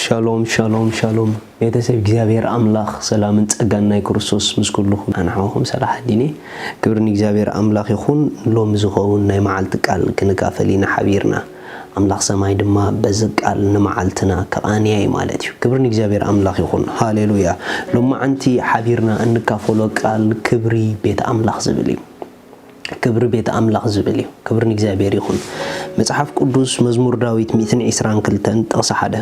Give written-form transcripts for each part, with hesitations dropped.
شالوم شالوم شالوم بيتسب እግዚአብሔር አምላክ ሰላምን ጸጋና ክርስቶስ ምስኩልኩም አንሐውም ሰላህ ዲኔ ክብርን እግዚአብሔር አምላክ ይኹን ሎም ዝኸውን ናይ መዓልት ቃል ክንካፈሊና ሓቢርና አምላክ ሰማይ ድማ በዝቃል ንመዓልትና ከአንያይ ማለት እዩ ክብርን እግዚአብሔር አምላክ ይኹን ሃሌሉያ ሎም አንቲ ሓቢርና እንካፈሎ ቃል ክብሪ ቤት አምላክ ዝብል እዩ ክብር ቤት አምላክ ዝብል እዩ ክብርን እግዚአብሔር ይኹን መጽሐፍ ቅዱስ መዝሙር ዳዊት 122 ጥቅስ 1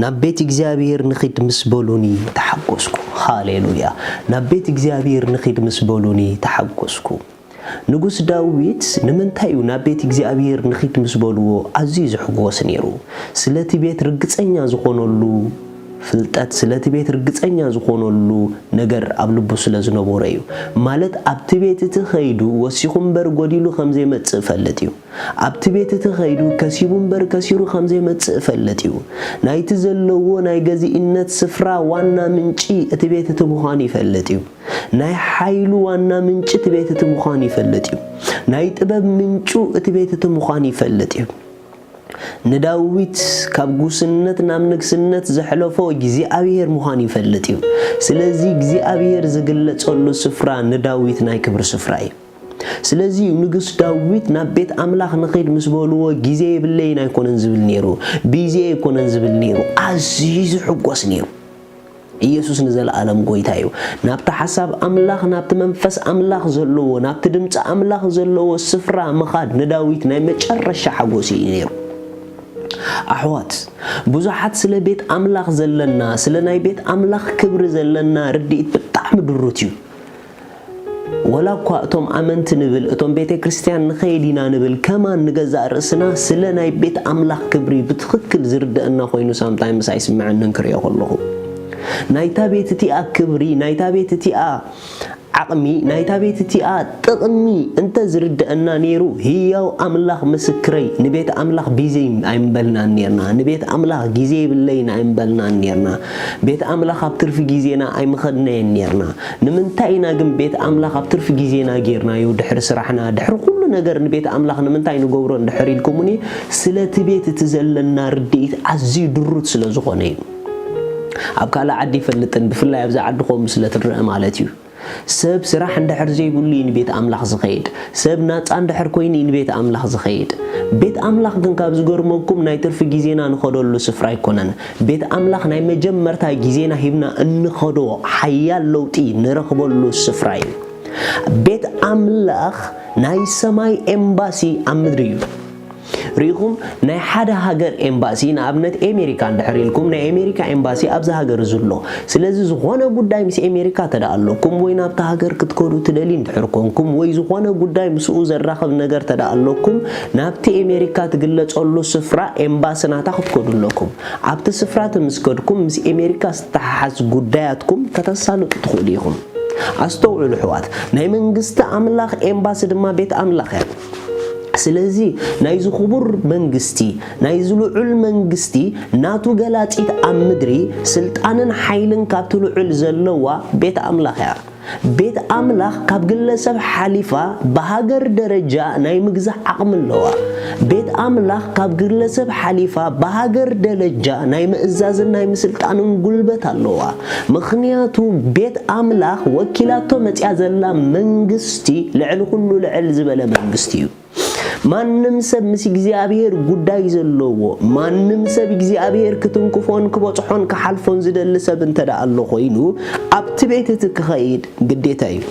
ናቤት እግዚአብሔር ንኺድ ምስበሉኒ ተሐጎስኩ ሃሌሉያ ናቤት እግዚአብሔር ንኺድ ምስበሉኒ ተሐጎስኩ ንጉስ ዳዊት ንምንታዩ ናቤት እግዚአብሔር ንኺድ ምስበልዎ አዝዩ ዝሕጎስ ነይሩ ስለቲ ቤት ርግጸኛ ዝኾነሉ ፍልጠት ስለቲ ቤት ርግጸኛ ዝኾነሉ ነገር ኣብ ልቡ ስለዝነበረ እዩ ማለት ኣብቲ ቤት ትኸይዱ ወሲኹም በር ጎዲሉ ከምዘይ መጽእ ፈለጥ እዩ ኣብቲ ቤት ትኸይዱ ከሲቡም በር ከሲሩ ከምዘይ መጽእ ፈለጥ እዩ ናይቲ ዘለዎ ናይ ገዚእነት ስፍራ ዋና ምንጪ እቲ ቤት ትምዃን ይፈለጥ እዩ ናይ ሓይሉ ዋና ምንጪ እቲ ቤት ትምዃን ይፈለጥ እዩ ናይ ጥበብ ምንጩ እቲ ቤት ትምዃን ይፈለጥ እዩ ንዳዊት ካብ ጉስነት ናብ ንግስነት ዘሕለፎ እግዚአብሔር ምዃን ይፈልጥ እዩ ስለዚ እግዚአብሔር ዝግለጸሉ ስፍራ ንዳዊት ናይ ክብር ስፍራ እዩ ስለዚ ንጉስ ዳዊት ናብ ቤት አምላክ ንኺድ ምስበልዎ ግዜ ይብለይና ይኮነን ዝብል ነይሩ ቢዜ ይኮነን ዝብል ነይሩ አዝዩ ዝሕጎስ ነይሩ ኢየሱስ ንዘለዓለም ጎይታ እዩ ናብቲ ሓሳብ አምላክ ናብቲ መንፈስ አምላክ ዘለዎ ናብቲ ድምጽ አምላክ ዘለዎ ስፍራ መኻድ ንዳዊት ናይ መጨረሻ ሓጎስ እዩ ነይሩ أحوات بزحات سلا بيت أملاخ زلنا سلا ناي بيت أملاخ كبر زلنا رديت بتعم دروتيو ولا قاتم أمنت نبل أتم بيت كريستيان نخيدينا نبل كمان نجزء رأسنا سلا ناي بيت أملاخ كبري بتخكل زرد أن خوينو sometimes يسمع ننكر يا الله نايتا بيت تيا كبري نايتا بيت تيا عقمي نايتا بيت تيا تقمي انت زرد أن نيرو هيو أملاخ مسكري نبيت أملاخ بيزي عمبلنا نيرنا نبيت أملاخ جيزي بالليل عمبلنا نيرنا بيت أملاخ أبتر في جيزينا عم خدنا نيرنا نمنتاينا جم بيت أملاخ أبتر في جيزينا جيرنا يو دحر سرحنا دحر كل نجار نبيت أملاخ نمنتاينا جورن دحر الكوموني سلة بيت تزلنا رديت عزي دروت سلا زخونين أبكال عدي فلتن بفلا يبزع عدخو مسلة الرقم على تيو سب سراح عند حرزي يقول لي بيت أملاخ زخيد سب نات عند حركويني بيت أملاخ زخيد بيت أملاخ جن كابز جرمكم نايتر في جزينا نخدو له سفراي كونن بيت أملاخ ناي مجمر تاي جزينا هبنا نخدو حيال لوتي نرخبو له سفراي بيت أملاخ ناي سماي إمباسي أمدريو ريكم ناي حدا هاجر إمباسي نابنت أمريكا دحريلكم ناي أمريكا إمباسي أبز هاجر زلوا سلزي زخوانا قداي مس أمريكا تدعلوكم وين أبتا هاجر كتكونوا تدلين دحركمكم وي زخوانا قداي مسؤوز الرخب نجر تدعلوكم نابتي أمريكا تقلت أولو سفرة إمباسنا تاخد كودلكم عبت سفرة مسكودكم مس أمريكا استحس قداياتكم كتسالو تدخليهم أستوعب الحوات ناي منجست أملاخ إمباسي دما بيت أملاخ سلازي نايزو خبر منجستي نايزو لعل منجستي ناتو جلاتيت أمدري سلطانن حيلن كابتلو عل زلوا بيت أملاخ بيت أملاخ كاب جلسب حليفة بهاجر درجة ناي مجزح عقم اللوا بيت أملاخ كاب جلسب حليفة بهاجر درجة ناي مئزاز ناي مسلطانن قلبت اللوا مخنياتو بيت أملاخ وكيلاتو متعزلا منجستي لعل كله لعل زبالة منجستيو ማንም ሰብ ምስ እግዚአብሔር ጉዳይ ዘለዎ ማንም ሰብ እግዚአብሔር ክትንኩፎን ክቦጽሖን ከሐልፎን ዝደል ሰብ እንተዳ አለ ኮይኑ ኣብቲ ቤት ትክኸይድ ግዴታ እዩ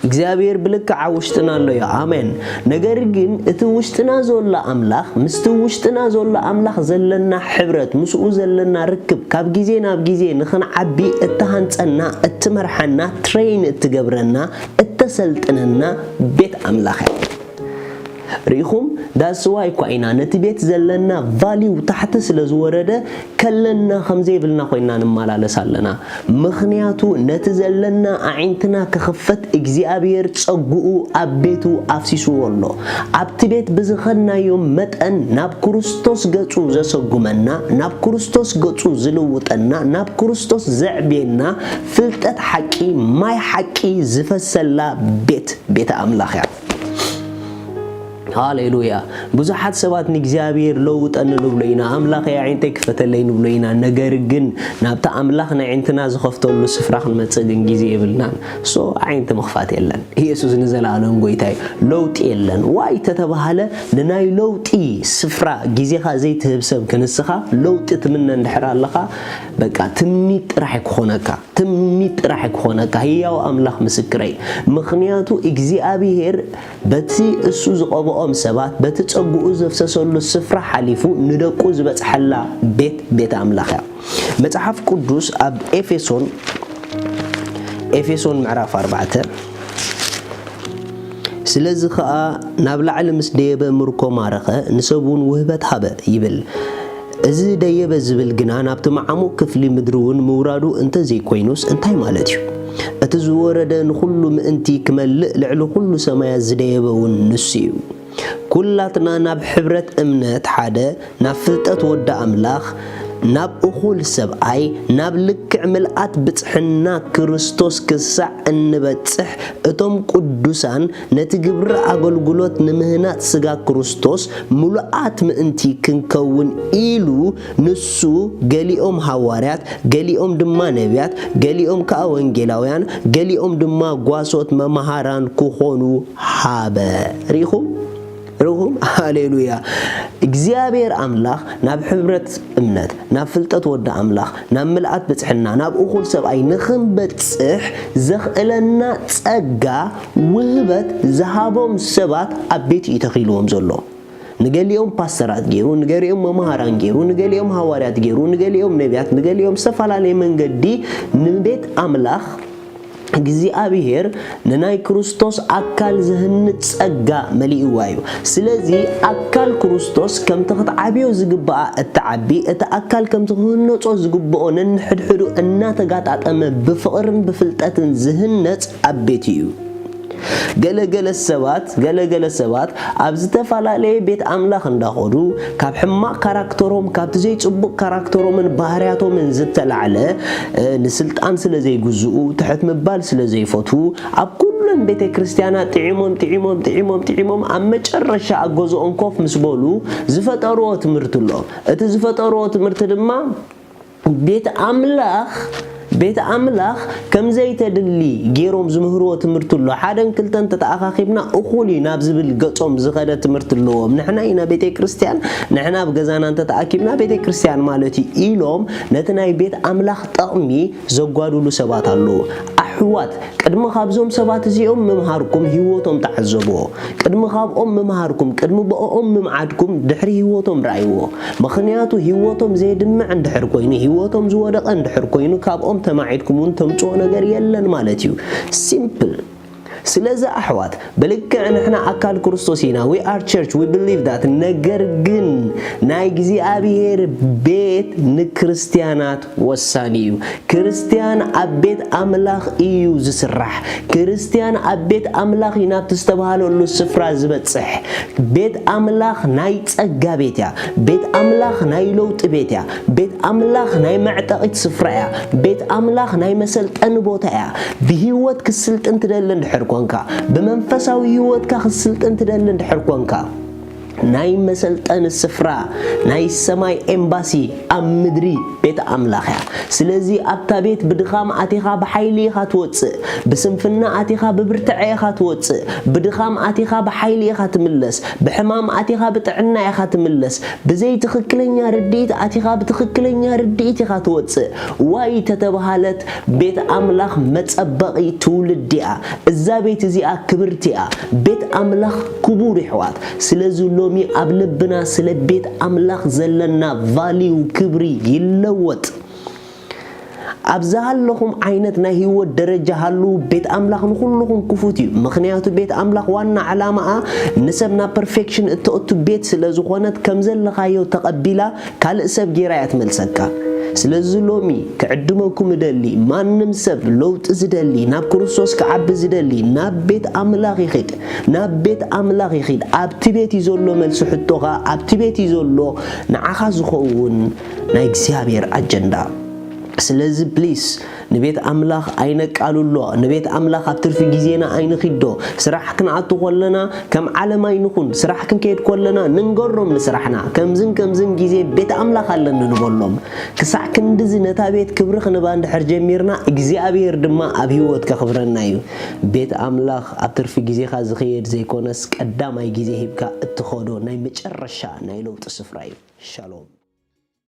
እግዚአብሔር ብልክ ዓውሽጥና ኣሎ ያ አሜን ነገር ግን እቲ ውሽጥና ዘሎ አምላኽ ምስቲ ውሽጥና ዘሎ አምላኽ ዘለና ሕብረት ምስኡ ዘለና ርክብ ካብ ጊዜ ናብ ጊዜ ንኽንዓቢ እተሃንጸና እትመርሐና ትሬን እትገብረና እተሰልጥነና ቤት አምላኽ ريخم دا سواي كوينا نتبيت زلنا فاليو تحت سلزورده كلنا خمزي بلنا خوينا نمالالس علنا مخنياتو نتزلنا عينتنا كخفت اغزيابير تصقو ابيتو افسيسو والله ابتبيت بزخنا يوم متن ناب كريستوس غصو زسغمنا ناب كريستوس غصو زلوطنا ناب كريستوس زعبينا فلطت حقي ماي حقي زفسلا بيت املاخ هاليلويا بزحات سبات نجزابير لو تنلبلينا أملاخ يا عينتك فتلين بلينا نجرجن نبتة أملاخنا عينتنا زخفتوا له سفرة ما تصدق جزء بلنا سو عينت مخفات يلن يسوع نزل علىهم قويتاي لوت يلن واي تتبهله لناي لوتي سفرة جزء خازي تهبسب كنسخة لوت تمنى نحر اللقا بقى تمنيت راح يكونك تمنيت راح يكونك هي وأملاخ مسكري مخنياتو إجزاء بيهر بتي السوز أم سبات بتتصقوا زفسسوا السفرة حليفو ندقوا زبط حلا بيت أملاخها متحف قدوس أب إفيسون معرف 4 سلازي خا نابلع المس ديبه مركو مارخه نسبون وهبت حبه يبل ازي ديبه زبل جنا نابت معمو كفلي مدرون مورادو انت زي كوينوس انتي مالتيو اتزورده نخلو مانتي كملء لعلو كل سمايا زديبه ونسيو كلاتنا ناب حبرت امنت حدا نافلطت ودا املاخ ناب أخول سبعي ناب لك عملات بتحنا كريستوس كسع النبتح اتم قدوسان نتجبر أقولقلوت نمهنات سجا كريستوس ملؤات مأنتي كنكون إيلو نسو جاليهم حوارات جاليهم دما نبيات جاليهم كأوانجيلاويان جاليهم دما قواسوت ممهاران كخونو حابة ريخو رغم هاليلويا እግዚአብሔር አምላኽ ናብ ሕብረት እምነት ናብ ፍልጠት ወደ አምላኽ ናብ ምልአት በጽሕና ናብ እኹል ሰብኣይ ንኽንበጽሕ ዘኽእለና ጸጋ ውህበት ዝሃቦም ሰባት ኣብ ቤት ይተኺልዎም ዘሎ ንገሊኦም ፓስተራት ገይሩ ንገሊኦም መምሃራን ገይሩ ንገሊኦም ሐዋርያት ገይሩ ንገሊኦም ነቢያት ንገሊኦም ዝተፈላለዩ መንገዲ ንቤት አምላኽ እግዚአብሔር ነናይ ክርስቶስ አካል ዝህንጽ ጸጋ መልእዋዩ ስለዚ አካል ክርስቶስ ከም ተኽትዓቢዮ ዝግባአ እተዓቢ እተ አካል ከም ተኽህነጾ ዝግባኦ ነንሕድሕዱ እናተጋጣጠመ ብፍቕርን ብፍልጠትን ዝህነጽ አቤት እዩ ገለገለ ሰባት ኣብ ዝተፋላለየ ቤት አምላኽ እንዳኾዱ ካብ ሕማቕ ካራክተሮም ካብ ዘይጽቡቕ ካራክተሮምን ባህርያቶምን ዝተላዕለ ንስልጣን ስለ ዘይግዝኡ ትሕት ምባል ስለ ዘይፈቱ ኣብ ኩለን ቤተ ክርስቲያናት ጥዒሞም ኣብ መጨረሻ ኣገዝኦም ኮፍ ምስ በሉ ዝፈጠርዎ ትምህርቲ ኣሎ እቲ ዝፈጠርዎ ትምህርቲ ድማ ቤት አምላኽ ከም ዘይተድሊ ጌሮም ዝምህርዎ ትምህርቲ ኣሎ ሓደን ክልተን ተተኣኻኺብና እኹሊ ናብ ዝብል ገጾም ዝኸደ ትምህርቲ ኣለዎም ንሕና ኢና ቤተ ክርስቲያን ንሕና ኣብ ገዛና ተተኣኪብና ቤተ ክርስቲያን ማለት ኢሎም ነቲ ናይ ቤት አምላኽ ጠቕሚ ዘጓድሉ ሰባት ኣለዉ ኣሕዋት ቅድሚ ካብዞም ሰባት እዚኦም ምምሃርኩም ህይወቶም ተዓዘብዎ ቅድሚ ካብኦም ምምሃርኩም ቅድሚ በኦም ምምዓድኩም ድሕሪ ህይወቶም ራእይዎ ምኽንያቱ ህይወቶም ዘይድምዕ እንድሕር ኮይኑ ህይወቶም ዝወደቐ እንድሕር ኮይኑ ካብኦም ተማዒድኩም ተምጽኦ ነገር የለን ማለት እዩ ሲምፕል ስለዚ ኣሕዋት በልክዕ ንሕና ኣካል ክርስቶስ ኢና we are church we believe that ነገር ግን ናይ እግዚአብሔር ቤት ንክርስቲያናት ወሳኒ እዩ ክርስቲያን ኣብ ቤት አምላኽ እዩ ዝስራሕ ክርስቲያን ኣብ ቤት አምላኽ ይናብቲ ዝተባሃለሉ ስፍራ ዝበጽሕ ቤት አምላኽ ናይ ጸጋ ቤት ያ ቤት አምላኽ ናይ ለውጥ ቤት ያ ቤት አምላኽ ናይ መዕጠቂት ስፍራ ያ ቤት አምላኽ ናይ መሰልጠን ቦታ ያ ብህይወት ክስልጥን ትደለ እንድሕር ኮንካ በመንፈሳዊ ህይወትካ ክስልጥን ትደለ እንድሕር ኮንካ ናይ መሰልጠን ስፍራ ናይ ሰማይ ኤምባሲ ኣብ ምድሪ ቤት አምላኽ ያ ስለዚ ኣብታ ቤት ብድኻም ኣቲኻ ብሓይሊ ኢኻ ትወጽእ ብስንፍና ኣቲኻ ብብርትዕ ኢኻ ትወጽእ ብድኻም ኣቲኻ ብሓይሊ ኢኻ ትምለስ ብሕማም ኣቲኻ ብጥዕና ኢኻ ትምለስ ብዘይ ትኽክለኛ ርድኢት ኣቲኻ ብትኽክለኛ ርድኢት ኢኻ ትወጽእ ዋይ ተተባሃለት ቤት አምላኽ መጸበቒ ትውልድ እያ እዛ ቤት እዚኣ ክብርቲ እያ ቤት አምላኽ ክቡር ይሕዋት ስለዚ ሎሚ ኣብ ልብና ስለ ቤት አምላኽ ዘለና ቫልዩ ክብሪ ይለወጥ ኣብዛሃለኹም ዓይነት ናይ ህይወት ደረጃ ሃሉ ቤት አምላኽ ንኹልኹም ክፉት እዩ ምኽንያቱ ቤት አምላኽ ዋና ዓላማኣ ንሰብና ፐርፌክሽን እትእቱ ቤት ስለ ዝኾነት ከም ዘለኻዮ ተቐቢላ ካልእ ሰብ ጌራ እያ ትመልሰካ ስለዚ ሎሚ ክዕድመኩም ደሊ ማንም ሰብ ለውጥ ዝደሊ ናብ ክርስቶስ ክዓቢ ዝደሊ ናብ ቤት አምላኽ ይኸድ ናብ ቤት አምላኽ ይኸድ ኣብቲ ቤት ይዘሎ መልሲ ሕቶኻ ኣብቲ ቤት ይዘሎ ንዓኻ ዝኸውን ናይ እግዚአብሔር አጀንዳ ስለዚህ ፕሊስ ንቤት አምላኽ ኣይነቃሉሎ ንቤት አምላኽ ኣብ ትርፊ ጊዜና ኣይንኺዶ ስራሕ ክንኣቱ ኮለና ከም ዓለም ኣይንኹን ስራሕ ክንከይድ ኮለና ንንገሮም ንስራሕና ከምዝን ጊዜ ቤት አምላኽ ኣለና ንበሎም ክሳዕ ክንድዚ ነታ ቤት ክብሪ ክንባ እንድሕር ጀሚርና እግዚአብሔር ድማ ኣብ ሂወት ከኽብረና እዩ ቤት አምላኽ ኣብ ትርፊ ጊዜኻ ዝኸይድ ዘይኮነስ ቀዳማይ ጊዜ ሂብካ እትኸዶ ናይ መጨረሻ ናይ ለውጢ ስፍራ እዩ ሻሎም